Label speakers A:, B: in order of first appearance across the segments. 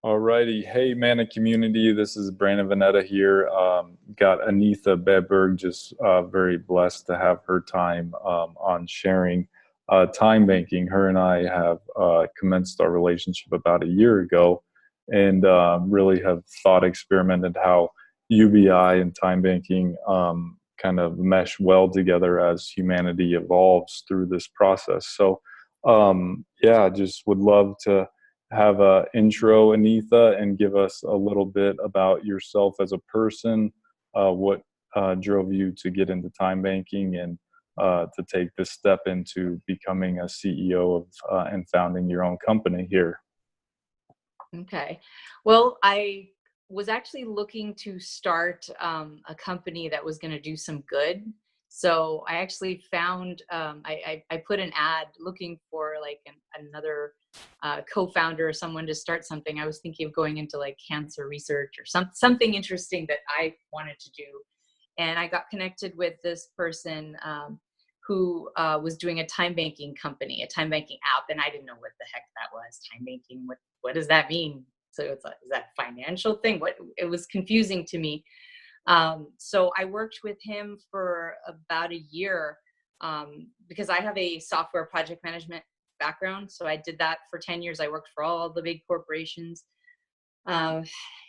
A: Alrighty. Hey, Mana community. This is Brandon Vanetta here. Got Anitha Beberg, just very blessed to have her time on sharing time banking. Her and I have commenced our relationship about a year ago and really have thought experimented how UBI and time banking kind of mesh well together as humanity evolves through this process. So, yeah, just would love to have a intro, Anitha, and give us a little bit about yourself as a person, what drove you to get into time banking and to take this step into becoming a CEO of and founding your own company here.
B: Okay. Well, I was actually looking to start a company that was going to do some good. So I actually found, I put an ad looking for like another co-founder or someone to start something. I was thinking of going into like cancer research or something interesting that I wanted to do. And I got connected with this person who was doing a time banking company, a time banking app. And I didn't know what the heck that was. Time banking, what does that mean? So it's like, is that a financial thing? It was confusing to me. So I worked with him for about a year because I have a software project management background. So I did that for 10 years. I worked for all the big corporations. I'm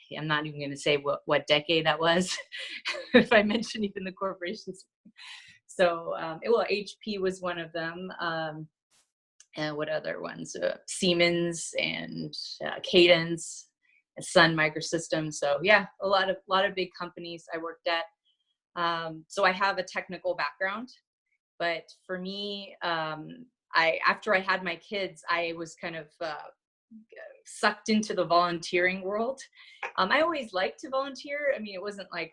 B: not even going to say what decade that was, if I mention even the corporations. So, well, HP was one of them. And what other ones? Siemens and Cadence, and Sun Microsystems. So yeah, a lot of big companies I worked at. So I have a technical background, but for me, after I had my kids, I was kind of sucked into the volunteering world. I always liked to volunteer. I mean, it wasn't like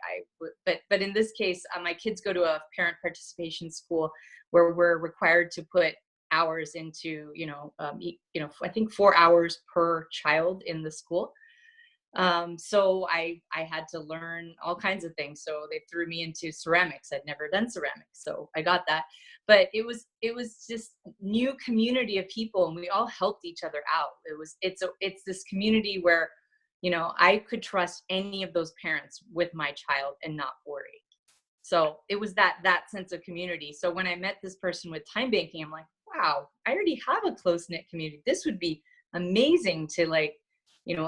B: but in this case, my kids go to a parent participation school where we're required to put hours into, I think 4 hours per child in the school. So I had to learn all kinds of things. So they threw me into ceramics. I'd never done ceramics, so I got that. But it was just new community of people, and we all helped each other out. It's this community where, I could trust any of those parents with my child and not worry. So it was that sense of community. So when I met this person with time banking, I'm like, wow, I already have a close-knit community. This would be amazing to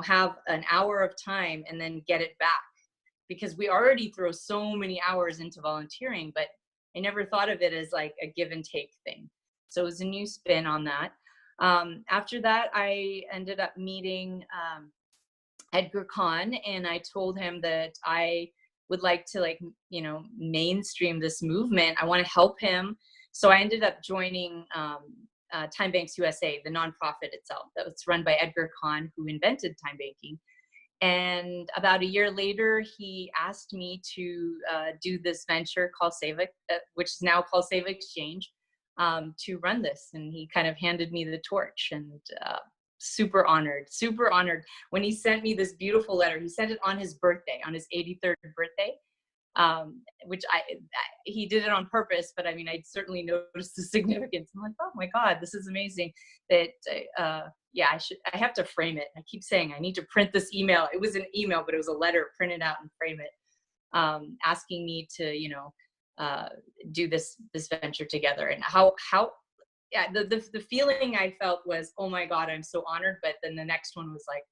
B: have an hour of time and then get it back, because we already throw so many hours into volunteering, but I never thought of it as like a give and take thing. So it was a new spin on that. After that, I ended up meeting Edgar Kahn, and I told him that I would like to mainstream this movement. I want to help him. So I ended up joining Time Banks USA, the nonprofit itself that was run by Edgar Kahn, who invented time banking. And about a year later, he asked me to do this venture called Seva, which is now called Seva Exchange, to run this. And he kind of handed me the torch, and super honored when he sent me this beautiful letter. He sent it on his birthday, on his 83rd birthday. Which he did it on purpose, but I mean, I certainly noticed the significance. I'm like, oh my God, this is amazing. That I have to frame it. I keep saying I need to print this email. It was an email, but it was a letter. Print it out and frame it, asking me to do this venture together. And the feeling I felt was, oh my God, I'm so honored. But then the next one was like,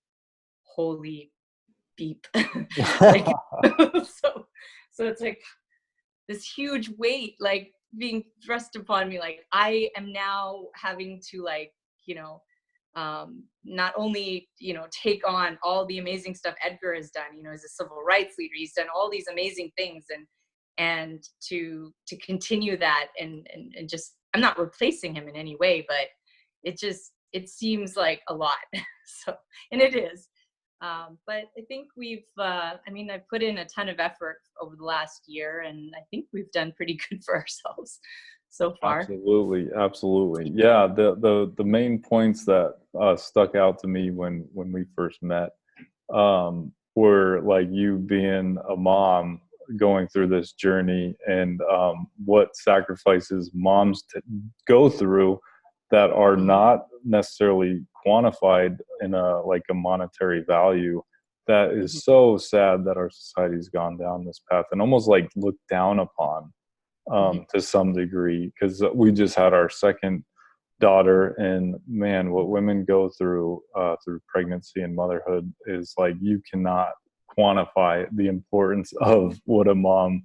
B: holy beep. So it's like this huge weight, like being thrust upon me. Like I am now having to not only, take on all the amazing stuff Edgar has done, as a civil rights leader. He's done all these amazing things, and to continue that and just, I'm not replacing him in any way, but it seems like a lot. So, and it is. But I think I've put in a ton of effort over the last year, and I think we've done pretty good for ourselves so far.
A: Absolutely. Yeah. The main points that stuck out to me when we first met were like you being a mom going through this journey, and what sacrifices moms go through that are not necessarily quantified in a monetary value. That is so sad that our society's gone down this path and almost like looked down upon to some degree, because we just had our second daughter, and man, what women go through through pregnancy and motherhood is like, you cannot quantify the importance of what a mom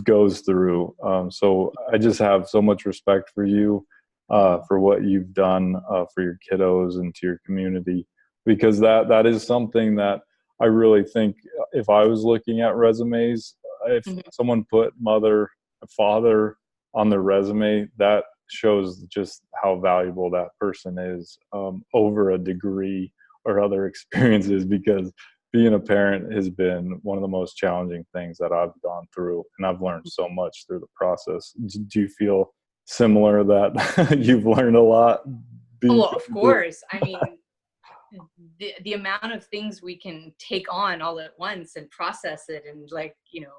A: goes through. So I just have so much respect for you, for what you've done for your kiddos and to your community, because that is something that I really think, if I was looking at resumes, if someone put mother, father on their resume, that shows just how valuable that person is over a degree or other experiences, because being a parent has been one of the most challenging things that I've gone through, and I've learned so much through the process. Do you feel similar, that you've learned a lot?
B: Oh, of course. I mean, the amount of things we can take on all at once and process it, and like, you know,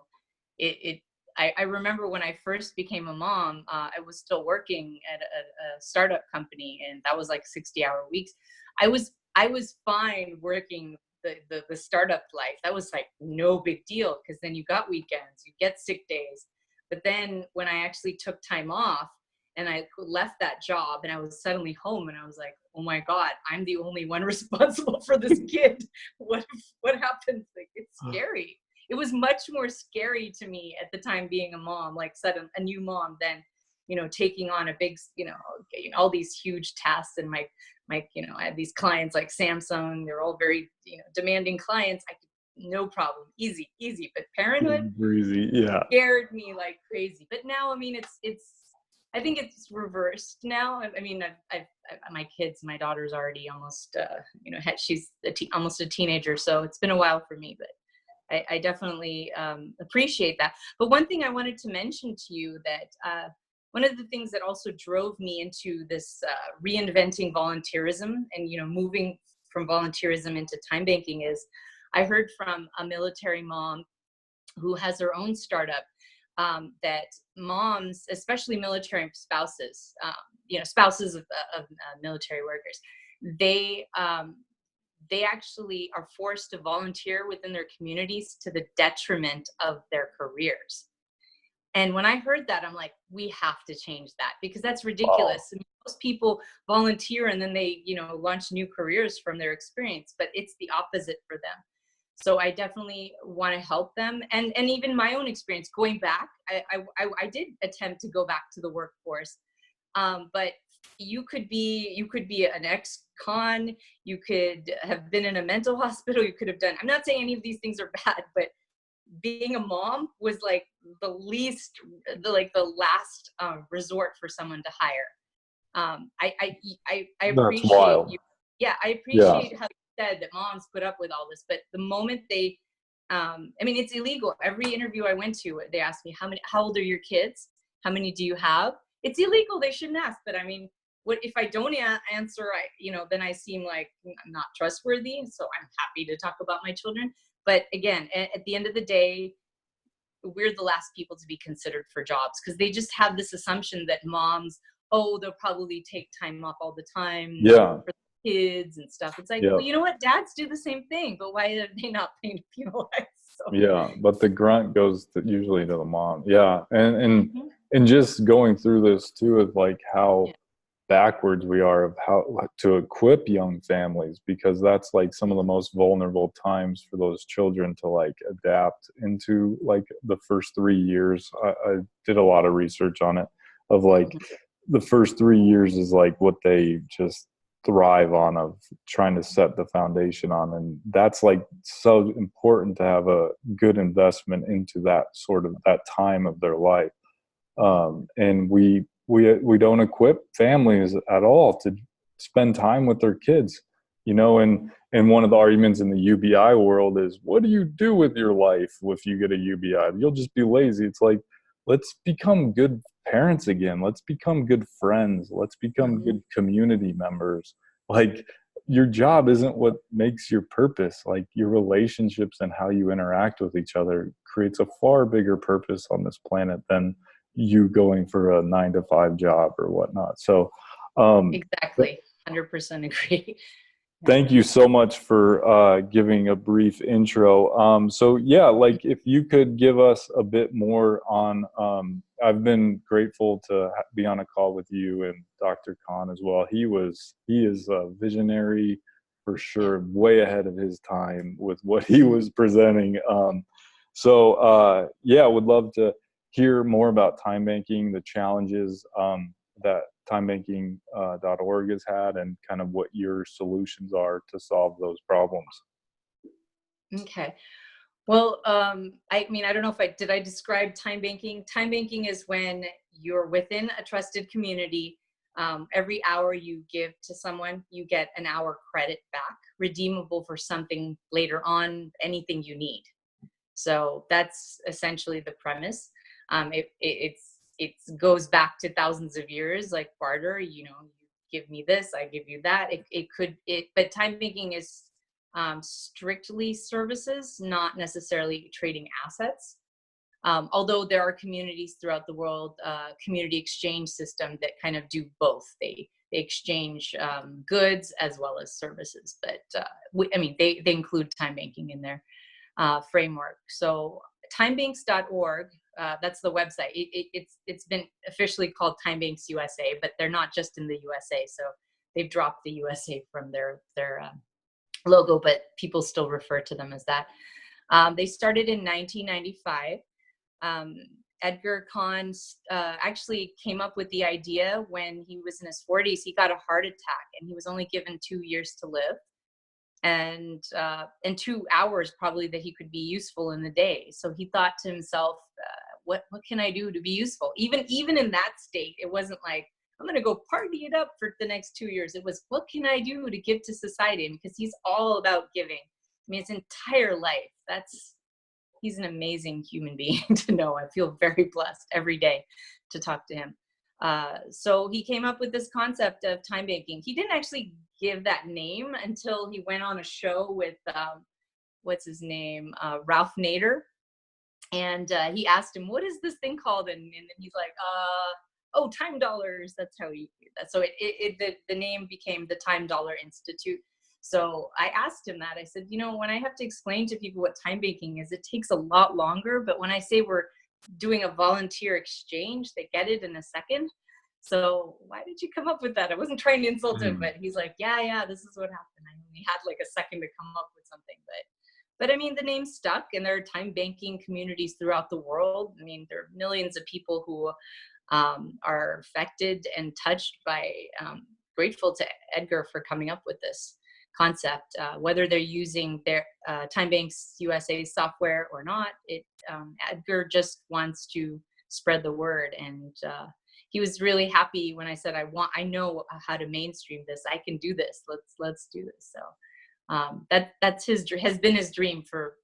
B: I remember when I first became a mom, I was still working at a startup company, and that was like 60-hour weeks. I was fine working the startup life. That was like no big deal, because then you got weekends, you get sick days. But then when I actually took time off and I left that job and I was suddenly home, and I was like, oh my God, I'm the only one responsible for this kid. What happens? Like, it's scary. It was much more scary to me at the time being a mom, like a new mom, than, you know, taking on a big, you know, all these huge tasks. And my, you know, I had these clients like Samsung. They're all very, you know, demanding clients. I could, no problem, easy. But parenthood
A: Breezy, yeah.
B: scared me like crazy. But now, I mean, I think it's reversed now. I mean, I've my kids, my daughter's already almost, you know, she's almost a teenager. So it's been a while for me, but I definitely appreciate that. But one thing I wanted to mention to you, that one of the things that also drove me into this reinventing volunteerism and, you know, moving from volunteerism into time banking is, I heard from a military mom who has her own startup, that moms, especially military spouses, you know, spouses of military workers, they actually are forced to volunteer within their communities to the detriment of their careers. And when I heard that, I'm like, we have to change that, because that's ridiculous.
A: Wow.
B: I mean, most people volunteer and then they, you know, launch new careers from their experience, but it's the opposite for them. So I definitely want to help them. And even my own experience going back, I did attempt to go back to the workforce. But you could be an ex-con, you could have been in a mental hospital, you could have done, I'm not saying any of these things are bad, but being a mom was like the last resort for someone to hire. I
A: That's
B: appreciate
A: wild.
B: you. Yeah, I
A: Yeah.
B: appreciate how you said that moms put up with all this, but the moment they, I mean, it's illegal. Every interview I went to, they asked me, how old are your kids? How many do you have? It's illegal. They shouldn't ask. But I mean, what if I don't answer? You know, then I seem like I'm not trustworthy. So I'm happy to talk about my children. But again, at the end of the day, we're the last people to be considered for jobs, because they just have this assumption that moms, oh, they'll probably take time off all the time
A: Yeah.
B: for the kids and stuff. It's like,
A: Yeah.
B: well, you know what? Dads do the same thing, but why are they not being penalized? So.
A: Yeah, but the grunt goes usually to the mom. Yeah, and just going through this too, of like how backwards we are of how to equip young families, because that's like some of the most vulnerable times for those children to like adapt into, like the first 3 years. I did a lot of research on it, of like the first 3 years is like what they just thrive on, of trying to set the foundation on, and that's like so important to have a good investment into that sort of that time of their life. And we don't equip families at all to spend time with their kids, you know. And one of the arguments in the UBI world is, what do you do with your life if you get a UBI? You'll just be lazy. It's like, let's become good parents again. Let's become good friends. Let's become good community members. Like, your job isn't what makes your purpose. Like, your relationships and how you interact with each other creates a far bigger purpose on this planet than you going for a 9-to-5 job or whatnot. So
B: Exactly. 100% agree. Yeah.
A: Thank you so much for giving a brief intro. So yeah, like if you could give us a bit more on, I've been grateful to be on a call with you and Dr. Khan as well. He is a visionary for
B: Yeah.
A: sure, way ahead of his time with what he was presenting. So yeah, would love to hear more about time banking, the challenges that timebanking.org has had, and kind of what your solutions are to solve those problems.
B: Okay. Well, I mean, I don't know if did I describe time banking? Time banking is when you're within a trusted community. Every hour you give to someone, you get an hour credit back, redeemable for something later on, anything you need. So that's essentially the premise. It goes back to thousands of years, like barter. You know, you give me this, I give you that. But time banking is strictly services, not necessarily trading assets. Although there are communities throughout the world, community exchange system that kind of do both. They exchange goods as well as services. But I mean, they include time banking in their framework. So timebanks.org, that's the website. It's been officially called Timebanks USA, but they're not just in the USA. So they've dropped the USA from their logo, but people still refer to them as that. They started in 1995. Edgar Kahn actually came up with the idea when he was in his 40s. He got a heart attack and he was only given 2 years to live, and 2 hours probably that he could be useful in the day. So he thought to himself, what can I do to be useful? Even in that state, it wasn't like, I'm going to go party it up for the next 2 years. It was, what can I do to give to society? And because he's all about giving. I mean, his entire life, he's an amazing human being to know. I feel very blessed every day to talk to him. So he came up with this concept of time banking. He didn't actually give that name until he went on a show with, what's his name? Ralph Nader. And he asked him, what is this thing called? And then he's like, oh, time dollars. That's how he did that. So the name became the Time Dollar Institute. So I asked him that. I said, you know, when I have to explain to people what time banking is, it takes a lot longer. But when I say we're doing a volunteer exchange, they get it in a second. So why did you come up with that? I wasn't trying to insult him, but he's like, yeah, this is what happened. I only had like a second to come up with something. But I mean, the name stuck, and there are time banking communities throughout the world. I mean, there are millions of people who are affected and touched by, grateful to Edgar for coming up with this concept, whether they're using their Timebanks USA software or not. Edgar just wants to spread the word, and he was really happy when I said, I know how to mainstream this. I can do this. Let's do this. So that's has been his dream for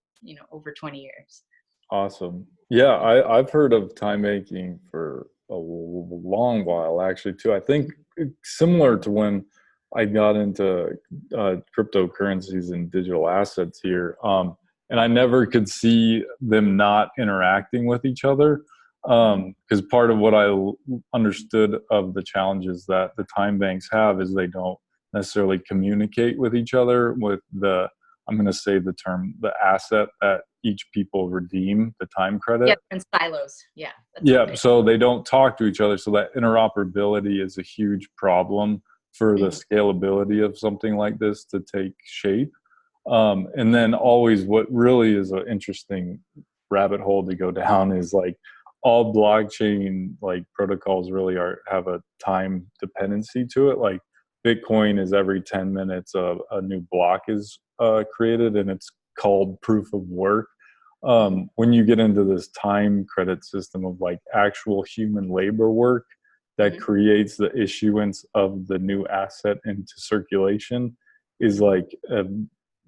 B: over 20 years.
A: Awesome. Yeah, I've heard of time banking for a long while actually too. I think similar to when I got into cryptocurrencies and digital assets here, and I never could see them not interacting with each other, because part of what I understood of the challenges that the time banks have is they don't necessarily communicate with each other with I'm going to say the term, the asset that each people redeem, the time credit.
B: Yeah, in silos. Yeah.
A: Yeah, so they don't talk to each other. So that interoperability is a huge problem for the scalability of something like this to take shape. And then always what really is an interesting rabbit hole to go down is like all blockchain like protocols really have a time dependency to it. Like Bitcoin is every 10 minutes a new block is created, and it's called proof of work. When you get into this time credit system of like actual human labor work that creates the issuance of the new asset into circulation is like a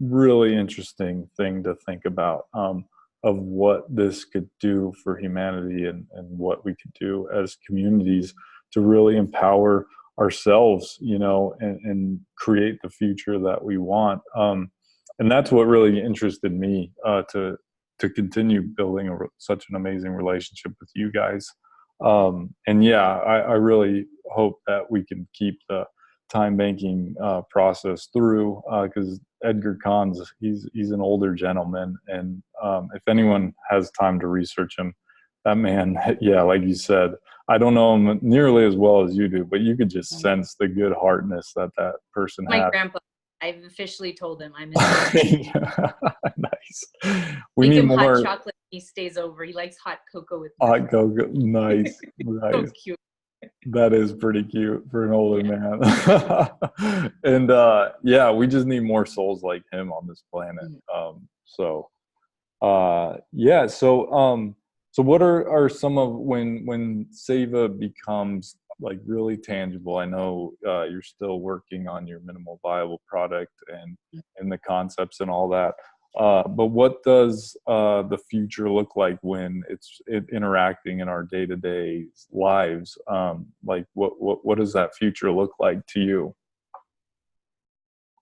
A: really interesting thing to think about, of what this could do for humanity and what we could do as communities to really empower ourselves, and create the future that we want. And that's what really interested me to continue building such an amazing relationship with you guys. And yeah, I really hope that we can keep the time banking process through, because Edgar Kahn's, he's an older gentleman, and if anyone has time to research him, that man, yeah, like you said, I don't know him nearly as well as you do, but you could just sense the good heartness that that person
B: My
A: had.
B: grandpa, I've officially told him I'm his grandpa.
A: Yeah, nice. We
B: Make
A: need
B: him hot
A: more
B: chocolate. He stays over. He likes hot cocoa with
A: hot
B: milk.
A: go. Nice,
B: So
A: nice.
B: cute.
A: That is pretty cute for an older
B: Yeah.
A: man. And yeah, we just need more souls like him on this planet.
B: Mhm.
A: So yeah, so what are some of when Seva becomes like really tangible? I know you're still working on your minimal viable product and the concepts and all that. But what does the future look like when it's interacting in our day-to-day lives? Like what does that future look like to you?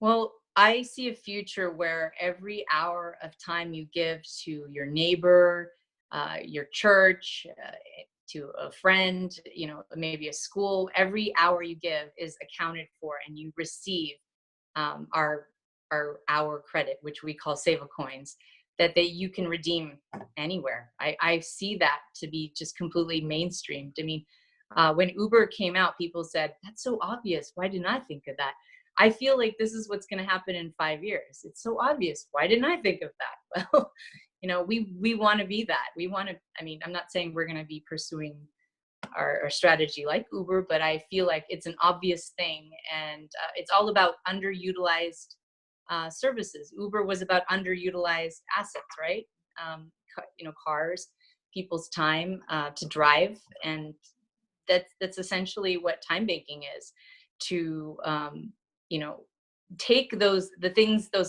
B: Well, I see a future where every hour of time you give to your neighbor, your church, to a friend, maybe a school, every hour you give is accounted for, and you receive our hour credit, which we call Seva coins, that you can redeem anywhere. I see that to be just completely mainstreamed. I mean, when Uber came out, people said, "That's so obvious. Why didn't I think of that?" I feel like this is what's going to happen in 5 years. It's so obvious. Why didn't I think of that? Well, we want to be that. We want to. I mean, I'm not saying we're going to be pursuing our strategy like Uber, but I feel like it's an obvious thing, and it's all about underutilized services. Uber was about underutilized assets, right? Cars, people's time to drive, and that's essentially what time banking is. To you know take those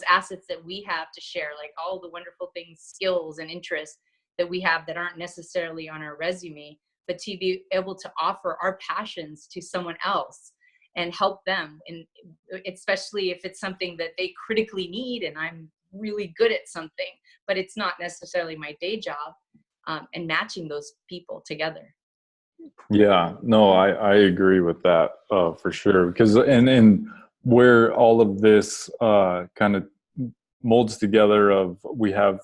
B: assets that we have to share, like all the wonderful things, skills and interests that we have that aren't necessarily on our resume, but to be able to offer our passions to someone else and help them, and especially if it's something that they critically need and I'm really good at something, but it's not necessarily my day job, and matching those people together.
A: Yeah, no, I agree with that for sure. Because and where all of this kind of molds together, of we have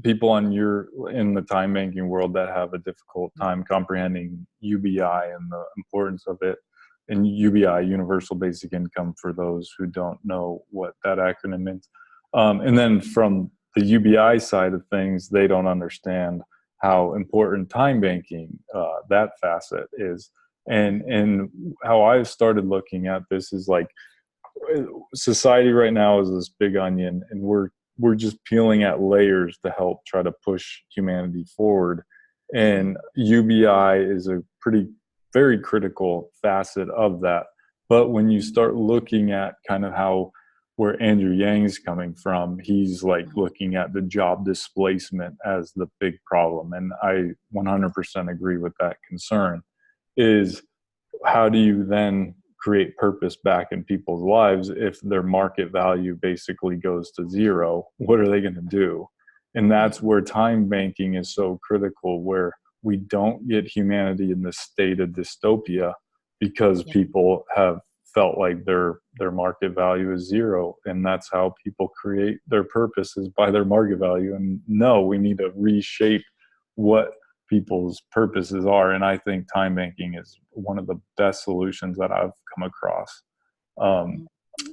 A: people in the time banking world that have a difficult time comprehending UBI and the importance of it. And UBI, Universal Basic Income, for those who don't know what that acronym means. And then from the UBI side of things, they don't understand how important time banking, that facet is. And how I've started looking at this is like, society right now is this big onion, and we're just peeling at layers to help try to push humanity forward. And UBI is a very critical facet of that. But when you start looking at kind of where Andrew Yang's coming from, he's like looking at the job displacement as the big problem. And I 100% agree with that concern. Is how do you then create purpose back in people's lives if their market value basically goes to zero? What are they going to do? And that's where time banking is so critical, where we don't get humanity in this state of dystopia because people have felt like their market value is zero. And that's how people create their purpose, is by their market value. And no, we need to reshape what people's purposes are. And I think time banking is one of the best solutions that I've come across.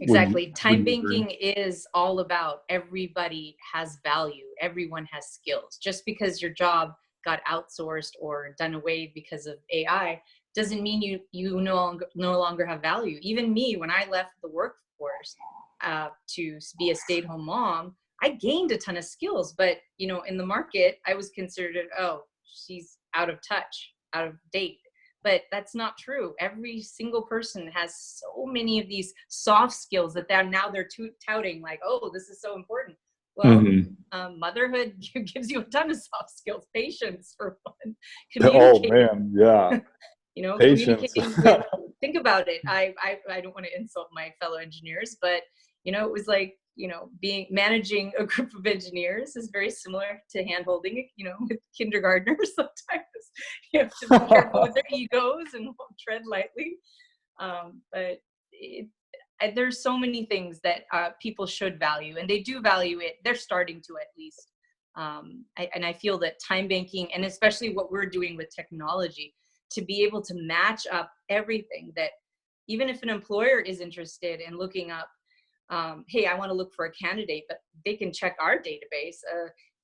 B: Exactly.
A: Would
B: Time
A: you agree?
B: banking is all about everybody has value. Everyone has skills. Just because your job got outsourced or done away because of AI doesn't mean you no longer have value. Even me, when I left the workforce to be a stay-at-home mom, I gained a ton of skills. But in the market, I was considered, oh, she's out of touch, out of date. But that's not true. Every single person has so many of these soft skills that they're touting, like, oh, this is so important. Well, motherhood gives you a ton of soft skills. Patience, for one.
A: Oh
B: Communicating.
A: man, yeah. Patience.
B: Communicating with. Think about it. I don't want to insult my fellow engineers, but it was like, being managing a group of engineers is very similar to hand holding, with kindergartners. Sometimes you have to be careful with their egos and tread lightly. But there's so many things that people should value, and they do value it. They're starting to, at least. And I feel that time banking, and especially what we're doing with technology, to be able to match up everything, that even if an employer is interested in looking up, hey, I want to look for a candidate, but they can check our database.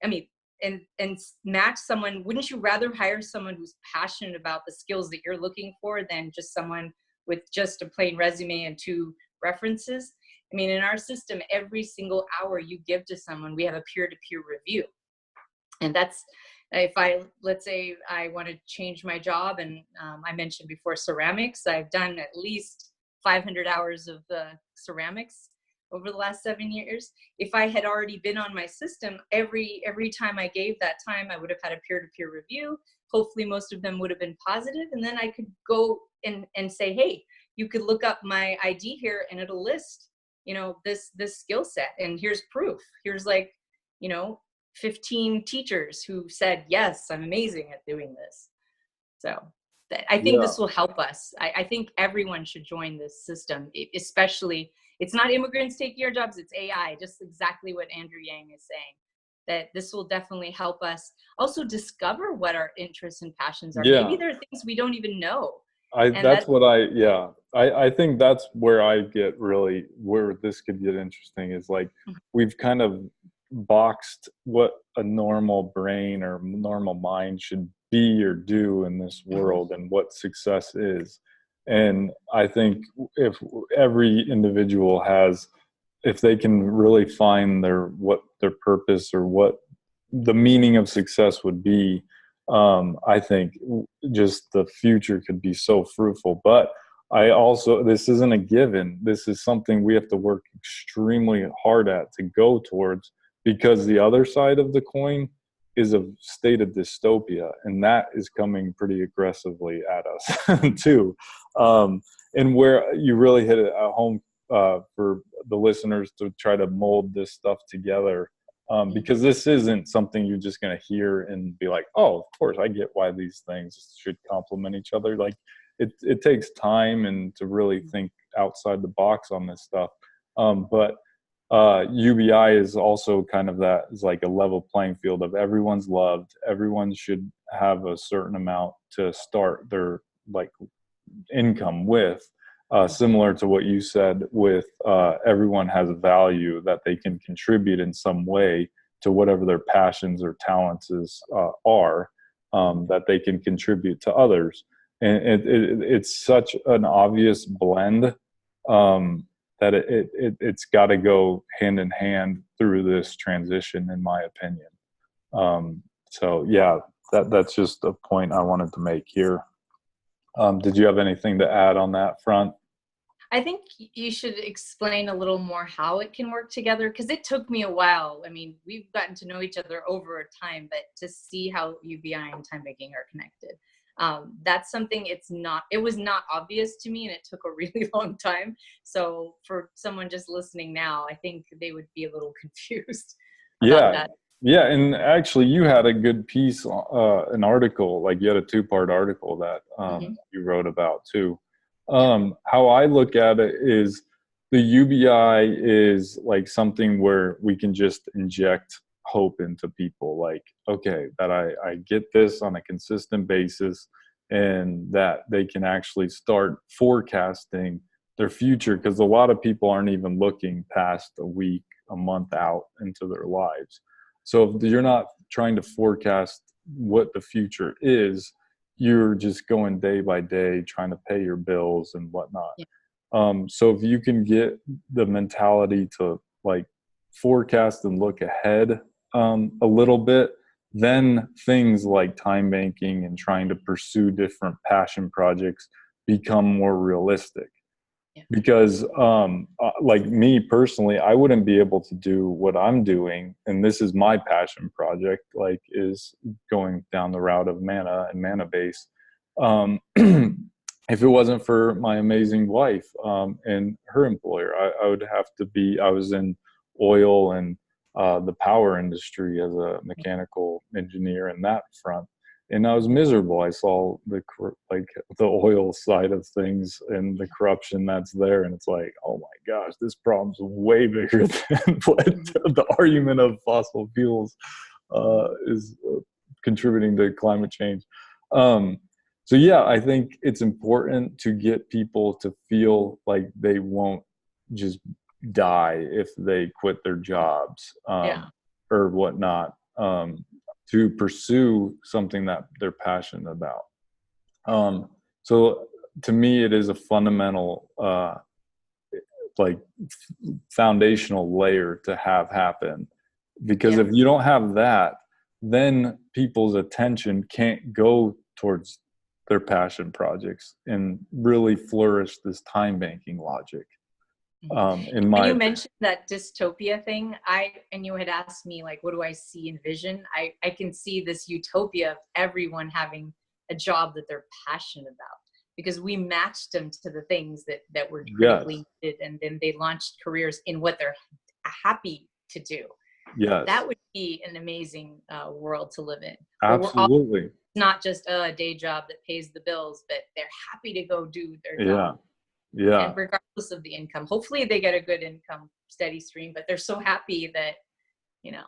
B: And match someone. Wouldn't you rather hire someone who's passionate about the skills that you're looking for than just someone with just a plain resume and 2 references? In our system, every single hour you give to someone, we have a peer-to-peer review. And that's, let's say I want to change my job, and I mentioned before ceramics, I've done at least 500 hours of ceramics over the last 7 years. If I had already been on my system, every time I gave that time, I would have had a peer-to-peer review. Hopefully most of them would have been positive, and then I could go and say, hey, you could look up my ID here and it'll list, this skill set, and here's proof. Here's 15 teachers who said, yes, I'm amazing at doing this. So I think this will help us. I think everyone should join this system, especially, it's not immigrants taking our jobs, it's AI, just exactly what Andrew Yang is saying, that this will definitely help us also discover what our interests and passions are.
A: Yeah.
B: Maybe there are things we don't even know.
A: I think that's where I get really, where this could get interesting, is like, we've kind of boxed what a normal brain or normal mind should be or do in this world, and what success is. And I think if every individual if they can really find what their purpose or what the meaning of success would be, I think just the future could be so fruitful. But this isn't a given. This is something we have to work extremely hard at to go towards, because the other side of the coin is a state of dystopia, and that is coming pretty aggressively at us too. And where you really hit it at home for the listeners to try to mold this stuff together, because this isn't something you're just going to hear and be like, oh, of course, I get why these things should complement each other. Like, it takes time and to really think outside the box on this stuff. But UBI is also kind of that, is like a level playing field of everyone's loved. Everyone should have a certain amount to start their income with, similar to what you said with everyone has a value that they can contribute in some way to whatever their passions or talents are, that they can contribute to others. And it's such an obvious blend that it's got to go hand in hand through this transition, in my opinion. So yeah, that's just a point I wanted to make here. Did you have anything to add on that front?
B: I think you should explain a little more how it can work together, because it took me a while. We've gotten to know each other over time, but to see how UBI and time banking are connected, that's something it was not obvious to me, and it took a really long time. So for someone just listening now, I think they would be a little confused about that.
A: Yeah, and actually you had a good piece, an article, like you had a 2-part article that you wrote about too. How I look at it is the UBI is like something where we can just inject hope into people, like, okay, that I get this on a consistent basis, and that they can actually start forecasting their future, because a lot of people aren't even looking past a week, a month out into their lives. So if you're not trying to forecast what the future is, you're just going day by day trying to pay your bills and whatnot. So if you can get the mentality to forecast and look ahead a little bit, then things like time banking and trying to pursue different passion projects become more realistic. Because like me personally, I wouldn't be able to do what I'm doing, and this is my passion project, is going down the route of Manna and Mannabase, if it wasn't for my amazing wife and her employer. I would have to I was in oil and the power industry as a mechanical engineer in that front. And I was miserable. I saw like the oil side of things and the corruption that's there, and it's like, oh my gosh, this problem's way bigger than what the argument of fossil fuels is contributing to climate change. So yeah, I think it's important to get people to feel like they won't just die if they quit their jobs or whatnot, to pursue something that they're passionate about. So to me, it is a fundamental, like foundational layer to have happen, because if you don't have that, then people's attention can't go towards their passion projects and really flourish this time banking logic.
B: When you mentioned that dystopia thing, and you had asked me, like, what do I see in vision? I can see this utopia of everyone having a job that they're passionate about, because we matched them to the things that were critically needed, and then they launched careers in what they're happy to do. That would be an amazing world to live in.
A: Absolutely.
B: Not just a day job that pays the bills, but they're happy to go do their job. And regardless of the income, hopefully they get a good income, steady stream, but they're so happy that, you know.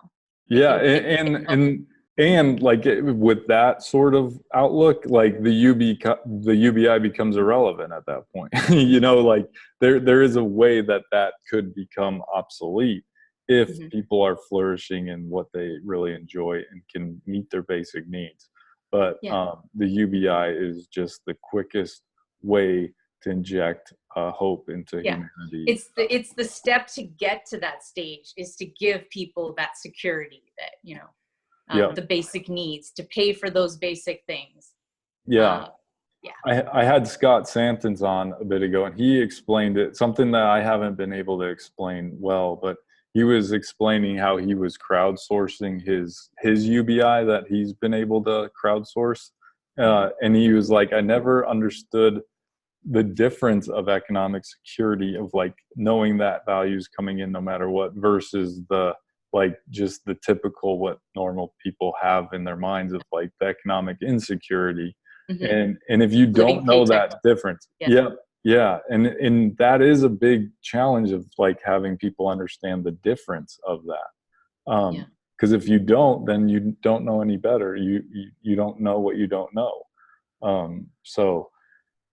A: And like with that sort of outlook, like the UBI becomes irrelevant at that point. You know, like there is a way that could become obsolete if people are flourishing in what they really enjoy and can meet their basic needs. But the UBI is just the quickest way to inject hope into humanity.
B: It's the step to get to that stage, is to give people that security, that, you know, the basic needs, to pay for those basic things.
A: I had Scott Santons on a bit ago, and he explained it, something that I haven't been able to explain well, but he was explaining how he was crowdsourcing his UBI that he's been able to crowdsource. And he was like, I never understood the difference of economic security, of like knowing that value's coming in no matter what, versus the like just the typical what normal people have in their minds of like the economic insecurity. And if you don't know that difference, and that is a big challenge of like having people understand the difference of that. Because if you don't, then you don't know any better. You don't know what you don't know. So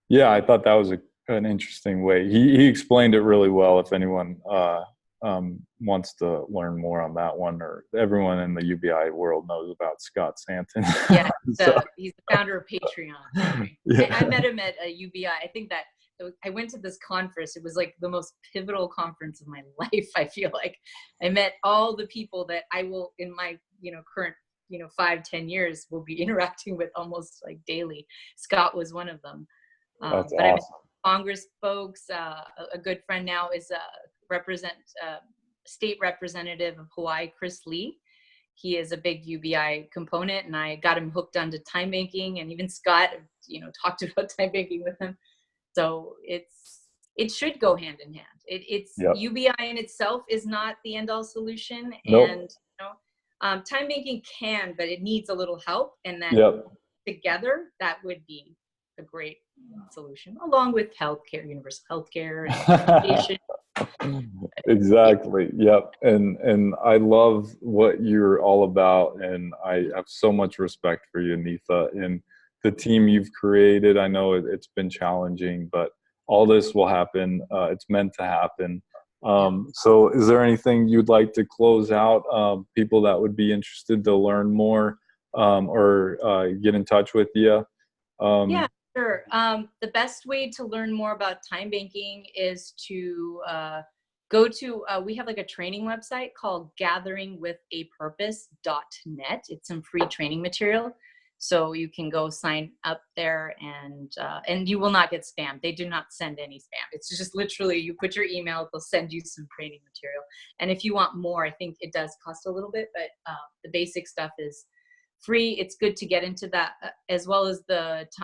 A: yeah, I thought that was an interesting way. He explained it really well. If anyone wants to learn more on that one, or everyone in the UBI world knows about Scott Santon.
B: He's the founder of Patreon. I met him at a UBI. I think that I went to this conference. It was like the most pivotal conference of my life. I feel like I met all the people that I will, in my current 5-10 years, will be interacting with almost like daily. Scott was one of them.
A: That's
B: but
A: awesome.
B: Congress folks, a good friend now is state representative of Hawaii, Chris Lee. He is a big UBI component, and I got him hooked onto time banking, and even Scott, talked about time banking with him. So it should go hand in hand. UBI in itself is not the end all solution. And time banking can, but it needs a little help, and then together that would be a great solution, along with healthcare, universal healthcare, and education.
A: Exactly. And I love what you're all about, and I have so much respect for you, Anitha, and the team you've created. I know it's been challenging, but all this will happen. It's meant to happen. So is there anything you'd like to close out, people that would be interested to learn more, or get in touch with you?
B: Sure. The best way to learn more about time banking is to go to, we have like a training website called gatheringwithapurpose.net. It's some free training material. So you can go sign up there, and you will not get spam. They do not send any spam. It's just literally you put your email, they'll send you some training material. And if you want more, I think it does cost a little bit, but the basic stuff is free. It's good to get into that, as well as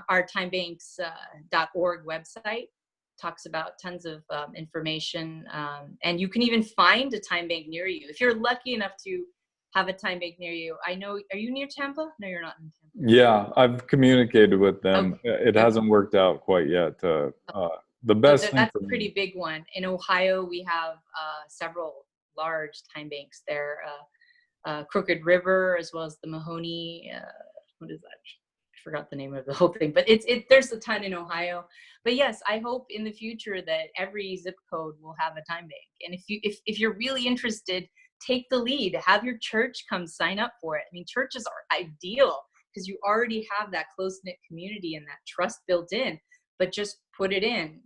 B: our timebanks.org website talks about tons of information. And you can even find a time bank near you. If you're lucky enough to have a time bank near you. I know, are you near Tampa? No, you're not in Tampa.
A: Yeah, I've communicated with them.
B: Okay.
A: It hasn't worked out quite yet. The
B: So
A: best thing
B: that's
A: for
B: a pretty
A: me.
B: big one. In Ohio, we have several large time banks there. Crooked River, as well as the Mahoney. What is that? I forgot the name of the whole thing, but there's a ton in Ohio. But yes, I hope in the future that every zip code will have a time bank. And if you're really interested, take the lead. Have your church come sign up for it. I mean, churches are ideal because you already have that close-knit community and that trust built in. But just put it in.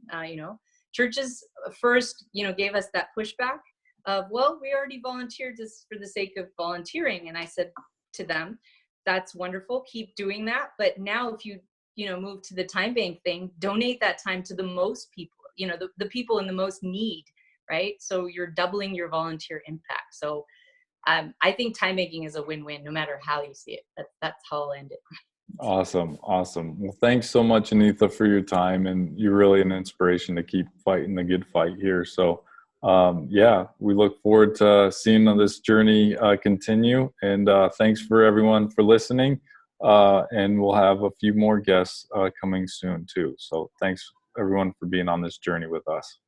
B: Churches first, gave us that pushback of, well, we already volunteered just for the sake of volunteering. And I said to them, that's wonderful, keep doing that. But now if you move to the time bank thing, donate that time to the most people, the people in the most need, right? So you're doubling your volunteer impact. So I think time banking is a win-win, no matter how you see it. That's how I'll end it.
A: Awesome. Well, thanks so much, Anitha, for your time, and you're really an inspiration to keep fighting the good fight here. So, yeah, we look forward to seeing this journey continue. And thanks for everyone for listening. And we'll have a few more guests coming soon too. So, thanks everyone for being on this journey with us.